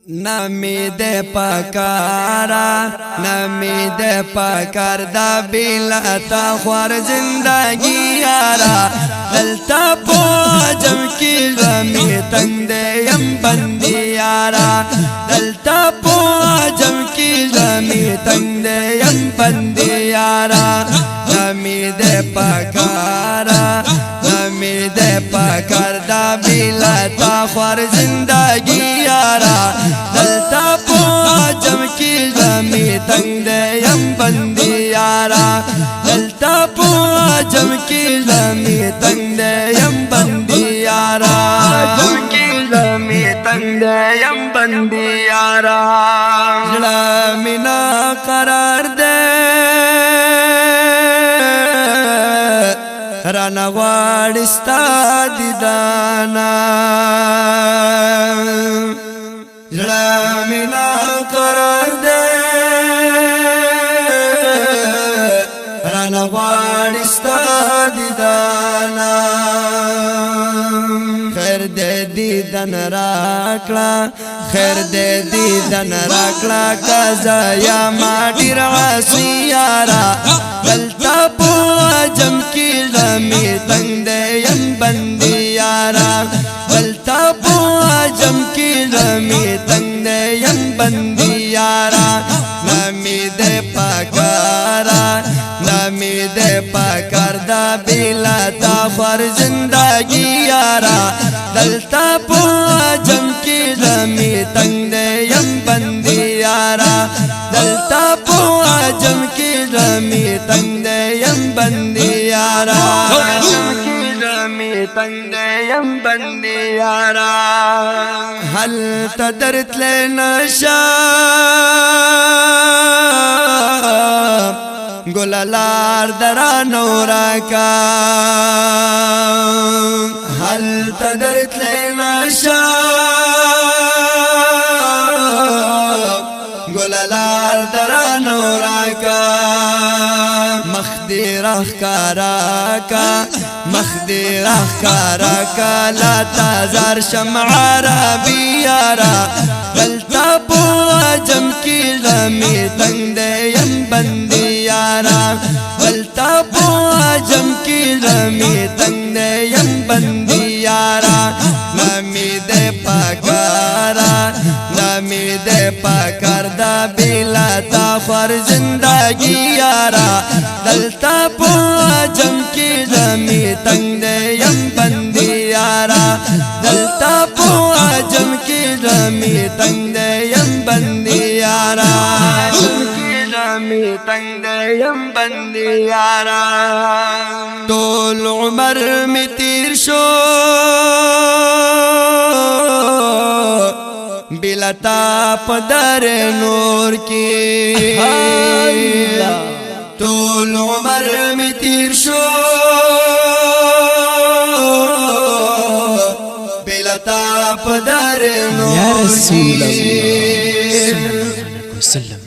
نمی دے پکارا نمی دے پکار دا بیلتا خوار زندگی یارا دلتا پو جم کی زمی تنگ دے یم بندی یارا دلتا پو جم کی زمی تنگ دے یم بندی یارا نمی دے پکارا نمی دے پکار دا بیلتا خوار زندگی یارا دلتا پو جم کی زمی تنگ دے یم بندی یارا دلتا پو جم کی زمی تنگ دے یم بندی یارا جم کی زمی تنگ دے یم بندی یارا جڑا منا قرار دے رانا غواړي ستا دیدانا زړه مې نا قرار دے رانا غواړي ستا دیدانا خیر دې دیدن راکړه خیر دې دیدن راکړه کزا یا ما ډیر عاصی یارا دلتا پو جم کی زمی تنگ دے یم بندی یارا دلتا پو جم کی زمی تنگ دے یم بندی یارا نمی دے پکارا نمی دے پکار دا بیلتا خوار زندگی یارا دلتا پو جم کی زمی تنگ دے یم بندی یارا دلتا پو جم کی زمی تنگ دے یم بندی یارا جم کی زمی تنگ دے یم بندی یارا حل تدرت لنشا گلالار درانو راکا حل تدرت لنشا گلالار درانو راکا مخدی رخ کاراکا مخدی رخ کاراکا لا تازار شمع عربی یارا دلتا پو جم کی زمی تنگ دے یم بندی یارا دلتا پو جم کی زمی تنگ دے یم بندی یارا نمی دے پکارا نمی دے پکار دا بیلتا خوار زندگی یارا دلتا پو جم کی زمی تنگ دے یم بندی یارا دلتا پو جم کی زمی تنگ دے یم بندی یارا جم کی زمی تنگ دے یم بندی یارا طول عمر میں تیر شو بلتا پدر نور کی طول عمر میں تیر شو بلتا پدر نور کی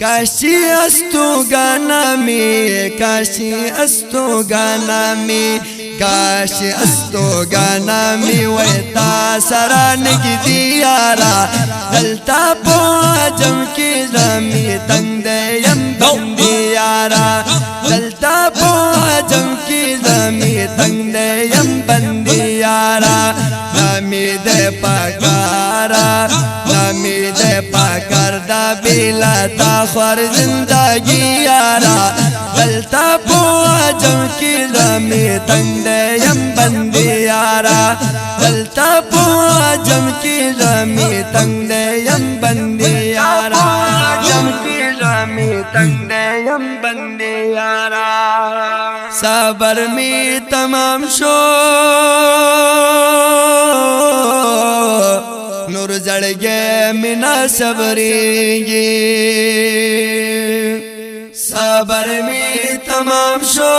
کاشی استو گانا می کاشی استو گانا می کاشی استو گانا می ویتا سرانگی دیارا دلتا پو جم کی زمی تنگ دے یم بندی یارا دلتا پو جم کی زمی تنگ دے یم بندی یارا نمی دے پکارا نمی دے پکار دا بیلتا خوار زندگی یارا دلتا پو جم کی زمی تنگ دے یم بندی یارا دلتا پو جم کی زمی تنگ دے یم بندی یارا جم کی زمی تنگ دے یم بندی یارا صبر می تمام شو نور زڑگے منا صبریگی صبر میں تمام شو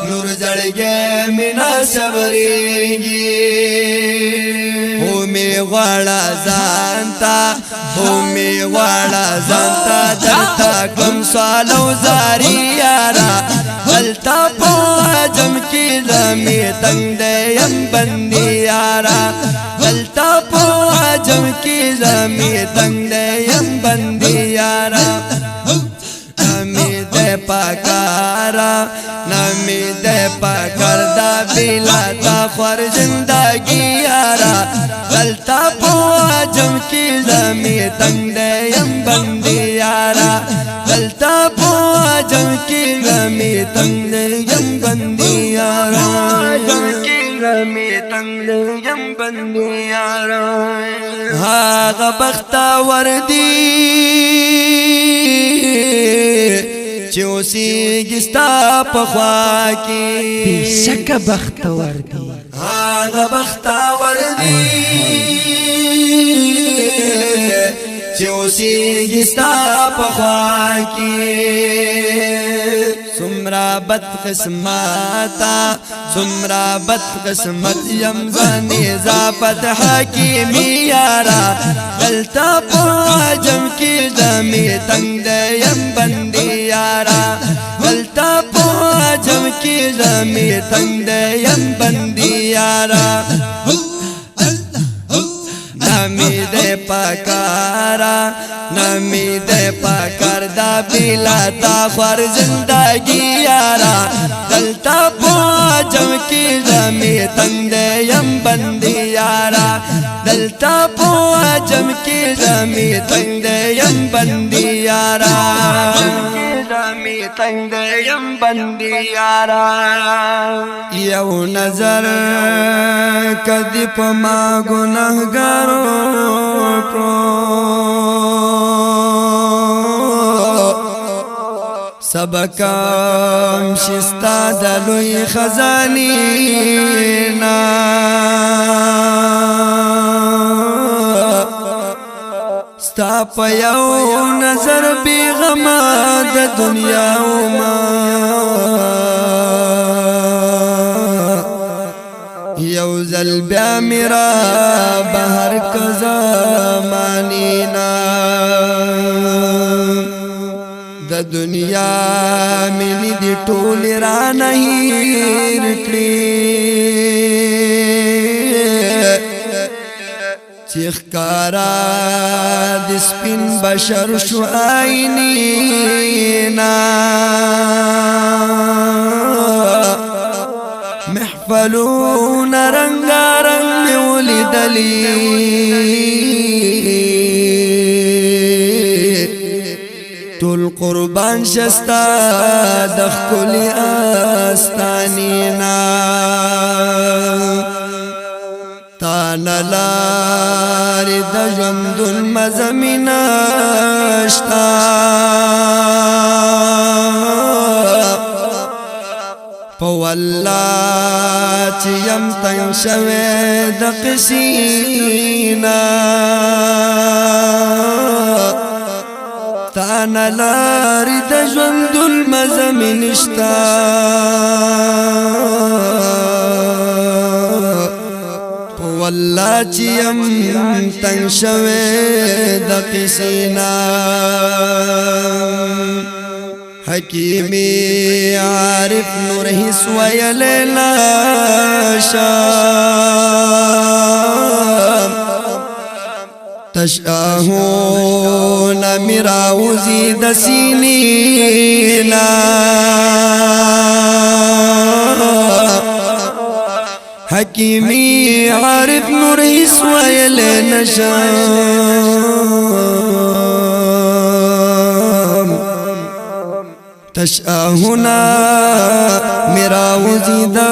نور زڑگے منا صبریگی می غواړه ځانتا هو می غواړه ځانتا درتا کوم سوالو زاری یارا دلتا په جم کې زمي تنگ دې يم بندي یارا دلتا پو عجم کی زمی تنگ دیم بندی یارا نمی دے پاکارا نمی دے پاکر دا بیلا تا خور زندگی یارا دلتا پو عجم کی زمی تنگ دیم بندی یارا دلتا پو عجم کی زمی تنگ دیم بندی یارا می تنگ دیم بندی یارا هاغا بختاور دی چه اوسیږي ستا په خوا کې بېشکه بختور دی هغه بختور دی چې اوسیږي ستا په خوا کې سمرا بد قسمتا سمرا بد قسمت یم زنی زافت حکیمی یارا دلتا پو عجم کی زمی تنگ دیم بندی یارا دلتا پو عجم کی زمی تنگ دیم بندی یارا نمی دے پاکارا نمی دے پاکار دا بیلا تا خور زندگی یارا دلتا پو عجم کی زمی تنگ دیم بندی یارا دلتا پو عجم کی زمی تنگ دیم بندی یارا زمی تنگ دیم بندی یارا یو نظر کدی پا ما گناہگارو سبکم شستا دلوی خزانینا ستا پا یو نظر بیغما دا دنیا ما یو زل بیا میرا بہر کزمانینا دا دنیا منی دی ټول را نهیر کړی چیخ کارا د سپین بشر شو آئینینا محفلون رنگا رنگ میں ولیدلی ټول قربان شستا د ښکلي استانینا تا نه لارې د ژوندون مزه مې نشته په والله چې یم تنګ شوی د قسینا تا نه لارې د ژوندون مزه مې نشته په والله چې یم تنګ شوی د قسینا حکیمی عارف نور حس ویل نشام تشاهون مراوزی د سینینا حکیمی عارف نور حس ویل نشام تشاهنا میرا وزیدہ